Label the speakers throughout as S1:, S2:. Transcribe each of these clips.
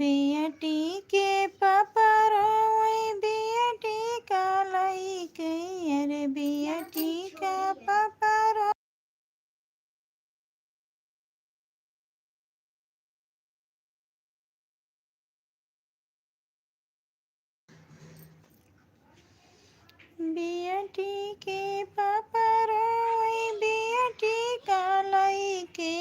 S1: बेटी के पापा रोए बेटी का लाई के अरे बेटी का पापा रो बेटी के पापा रोए बेटी का लाई के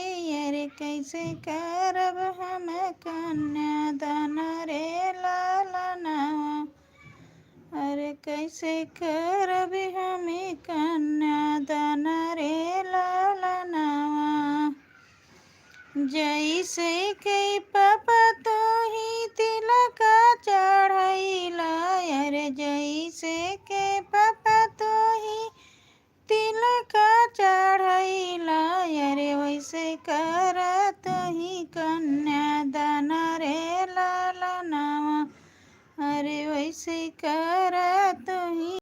S1: अरे कैसे करब हम कन्यादान रे लालना अरे कैसे करब हमें कन्यादान रे लालना जैसे के पापा तो ही तिलक चढ़ैला अरे जैसे के पापा तो ही तिलक चढ़ैला अरे वैसे करत ही कन्यादान रे लालना अरे वैसे करत ही